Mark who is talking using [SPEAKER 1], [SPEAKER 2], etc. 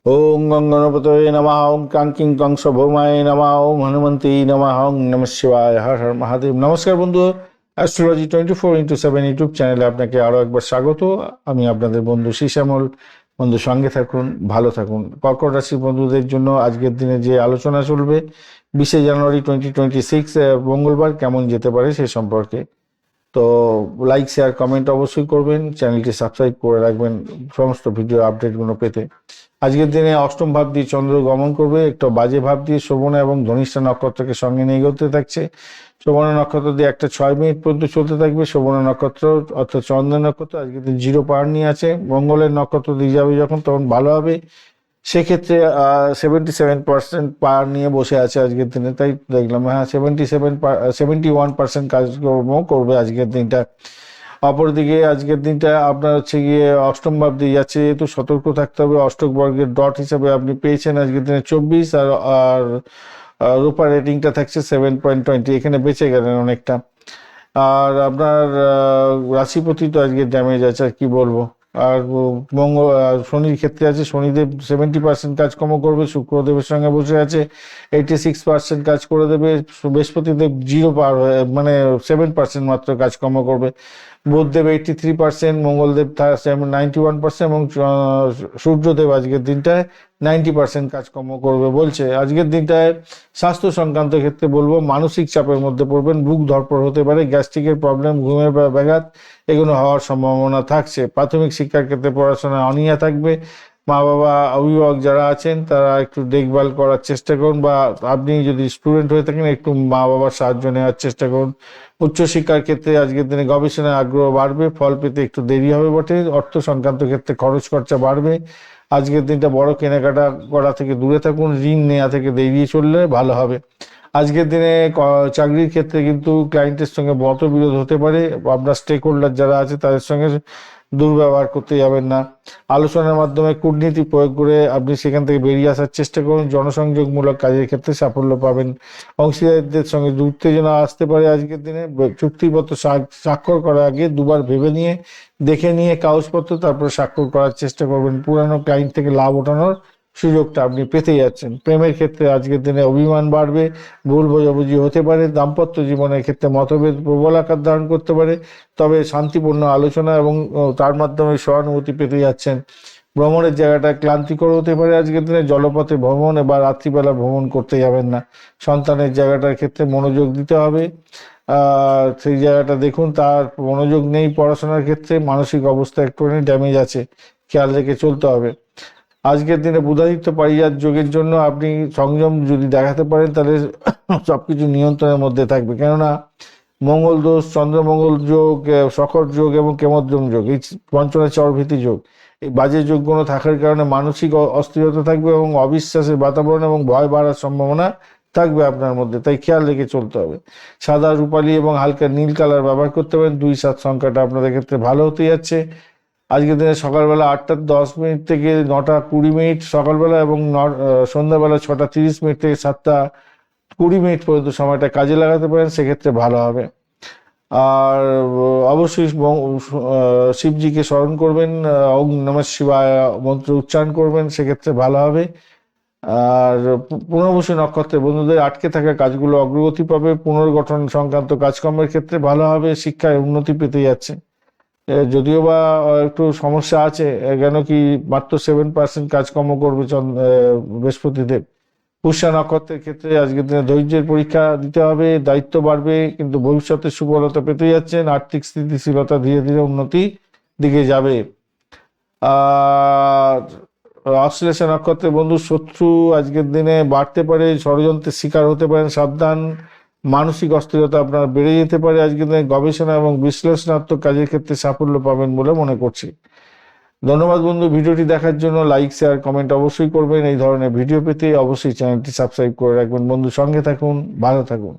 [SPEAKER 1] ओम गं गणपतये नमः। ओम कांकिं कंस भौमाय नमः। ओम हनुमन्ते नमः। ओम नमः शिवाय। हर हर महादेव। নমস্কার বন্ধু, অ্যাস্ট্রোলজি 24x7 ইউটিউব চ্যানেলে আপনাকে আরও একবার স্বাগত। আমি আপনাদের বন্ধু শ্যামল। বন্ধু সঙ্গে থাকুন, ভালো থাকুন। কর্কট রাশির বন্ধুদের জন্য আজকের দিনে যে আলোচনা চলবে 20 জানুয়ারি 2026 মঙ্গলবার কেমন যেতে পারে সে সম্পর্কে। তো লাইক শেয়ার কমেন্ট অবশ্যই করবেন, চ্যানেলটি সাবস্ক্রাইব করে রাখবেন সমস্ত ভিডিও আপডেটগুলো পেতে। আজকের দিনে অষ্টম ভাব দিয়ে চন্দ্র গমন করবে, একটা বাজে ভাব দিয়ে শোভনা এবং ধনিষ্ঠা নক্ষত্রকে সঙ্গে নিয়ে এগোতে থাকছে। শোভনা নক্ষত্র দিয়ে একটা 6 মিনিট পর্যন্ত চলতে থাকবে। শোভনা নক্ষত্র অর্থাৎ চন্দ্র নক্ষত্র আজকের দিন 0 পাওয়ার নিয়ে আছে। মঙ্গলের নক্ষত্র দিয়ে যাবে যখন, তখন ভালো হবে। সেক্ষেত্রে 77% পাওয়ার নিয়ে বসে আছে আজকের দিনে, তাই দেখলাম। হ্যাঁ, 71% কাজকর্ম করবে আজকের দিনটা। অপরদিকে আজকের দিনটা আপনার হচ্ছে গিয়ে অষ্টম ভাব দিয়ে যাচ্ছে, যেহেতু সতর্ক থাকতে হবে। অষ্টক বর্গের ডট হিসাবে আপনি পেয়েছেন আজকের দিনে 24, আর রূপার রেটিংটা থাকছে 7.20। এখানে বেঁচে গেলেন অনেকটা। আর আপনার রাশিপতি তো আজকে ড্যামেজ আছে, আর কি বলবো। আর শনির ক্ষেত্রে আছে, শনিদেব 70% কাজকর্ম করবে। শুক্রদেবের সঙ্গে বসে আছে, 86% কাজ করে দেবে। বৃহস্পতিদেব 0 পার হয়ে মানে 7% মাত্র কাজকর্ম করবে। বুধদেব 83%, মঙ্গলদেব 91% এবং সূর্যদেব আজকের দিনটায় 90% কাজকর্ম করবে বলছে। আজকের দিনটায় স্বাস্থ্য সংক্রান্ত ক্ষেত্রে বলবো মানসিক চাপের মধ্যে পড়বেন, বুক ধড়ফড় হতে পারে, গ্যাস্ট্রিকের প্রবলেম, ঘুমের ব্যাঘাত এগুলো হওয়ার সম্ভাবনা থাকছে। প্রাথমিক শিক্ষার ক্ষেত্রে পড়াশোনায় অনীহা থাকবে। মা বাবা অভিভাবক যারা আছেন তারা একটু দেখভাল করার চেষ্টা করুন, বা আপনি যদি স্টুডেন্ট হয়ে থাকেন একটু মা বাবার সাহায্য নেওয়ার চেষ্টা করুন। উচ্চশিক্ষার ক্ষেত্রে আজকের দিনে গবেষণায় আগ্রহ বাড়বে, ফল পেতে একটু দেরি হবে বটে। অর্থ সংক্রান্ত ক্ষেত্রে খরচ খরচা বাড়বে। আজকের দিনটা বড় কেনাকাটা করা থেকে দূরে থাকুন, ঋণ নেওয়া থেকে এড়িয়ে চললে ভালো হবে। আজকের দিনে চাকরির ক্ষেত্রে কিন্তু ক্লায়েন্টের সঙ্গে মতবিরোধ হতে পারে। আপনার স্টেক হোল্ডার যারা আছে তাদের সঙ্গে দুর্ব্যবহার করতে যাবেন না। আলোচনার মাধ্যমে কূটনীতি প্রয়োগ করে আপনি সেখান থেকে বেরিয়ে আসার চেষ্টা করুন। জনসংযোগমূলক কাজের ক্ষেত্রে সাফল্য পাবেন। অংশীদারদের সঙ্গে উত্তেজনা আসতে পারে আজকের দিনে। চুক্তিপত্র স্বাক্ষর করার আগে দুবার ভেবে নিয়ে দেখে নিয়ে কাগজপত্র তারপর স্বাক্ষর করার চেষ্টা করবেন। পুরানো ক্লায়েন্ট থেকে লাভ ওঠানোর সুযোগটা আপনি পেতে যাচ্ছেন। প্রেমের ক্ষেত্রে আজকের দিনে অভিমান বাড়বে, ভুল বোঝাবুঝি হতে পারে। দাম্পত্য জীবনের ক্ষেত্রে মতভেদ প্রবল আকার ধারণ করতে পারে, তবে শান্তিপূর্ণ আলোচনা এবং তার মাধ্যমে সহানুভূতি পেতে যাচ্ছেন। ভ্রমণের জায়গাটা ক্লান্তিকর হতে পারে আজকের দিনে। জলপথে ভ্রমণ বা রাত্রিবেলা ভ্রমণ করতে যাবেন না। সন্তানের জায়গাটার ক্ষেত্রে মনোযোগ দিতে হবে, সেই জায়গাটা দেখুন। তার মনোযোগ নেই পড়াশোনার ক্ষেত্রে, মানসিক অবস্থা একটুখানি ড্যামেজ আছে, খেয়াল রেখে চলতে হবে। আজকের দিনে বুধাদিত্য পারিজাত যোগের জন্য আপনি সংযম যদি দেখাতে পারেন তাহলে সবকিছু নিয়ন্ত্রণের মধ্যে থাকবে। কেননা মঙ্গল দোষ, চন্দ্রমঙ্গল যোগ, শকর যোগ এবং কেমদ্রম যোগ, এই পঞ্চনা চরভীতি যোগ, এই বাজে যোগগুলো থাকার কারণে মানসিক অস্থিরতা থাকবে এবং অবিশ্বাসের বাতাবরণ এবং ভয় বাড়ার সম্ভাবনা থাকবে আপনার মধ্যে, তাই খেয়াল রেখে চলতে হবে। সাদা, রূপালী এবং হালকা নীল কালার ব্যবহার করতে পারেন। 2-7 সংখ্যাটা আপনাদের ক্ষেত্রে ভালো হতে যাচ্ছে। আজকের দিনে সকালবেলা 8টা 10 মিনিট থেকে 9টা 20 মিনিট সকালবেলা এবং সন্ধ্যাবেলা 6টা 30 মিনিট থেকে 7টা 20 মিনিট পর্যন্ত সময়টা কাজে লাগাতে পারেন, সেক্ষেত্রে ভালো হবে। আর অবশ্যই শিবজিকে স্মরণ করবেন, ওম নমঃ শিবায় মন্ত্র উচ্চারণ করবেন, সেক্ষেত্রে ভালো হবে। আর পুনর্বসু নক্ষত্রের বন্ধুদের আটকে থাকা কাজগুলো অগ্রগতি পাবে। পুনর্গঠন সংক্রান্ত কাজকর্মের ক্ষেত্রে ভালো হবে। শিক্ষায় উন্নতি পেতে যাচ্ছে, যদিও বা একটু সমস্যা আছে, কেন কি মাত্র 7% কাজকর্ম করবে বৃহস্পতিদেব। পুষ্যা নক্ষত্রের ক্ষেত্রে আজকের দিনে ধৈর্যের পরীক্ষা দিতে হবে, দায়িত্ব বাড়বে, কিন্তু ভবিষ্যতে সুফলতা পেতে যাচ্ছেন। আর্থিক স্থিতিশীলতা ধীরে ধীরে উন্নতি দিকে যাবে। আর অশ্লেষা নক্ষত্রের বন্ধু শত্রু আজকের দিনে বাড়তে পারে, ষড়যন্ত্রের শিকার হতে পারেন, সাবধান। মানসিক অস্থিরতা আপনার বেড়ে যেতে পারে। আজকের দিনে গবেষণা এবং বিশ্লেষণাত্মক কাজের ক্ষেত্রে সাফল্য পাবেন বলে মনে করছি। ধন্যবাদ বন্ধু, ভিডিওটি দেখার জন্য। লাইক শেয়ার কমেন্ট অবশ্যই করবেন। এই ধরনের ভিডিও পেতে অবশ্যই চ্যানেলটি সাবস্ক্রাইব করে রাখবেন। বন্ধু সঙ্গে থাকুন, ভালো থাকুন।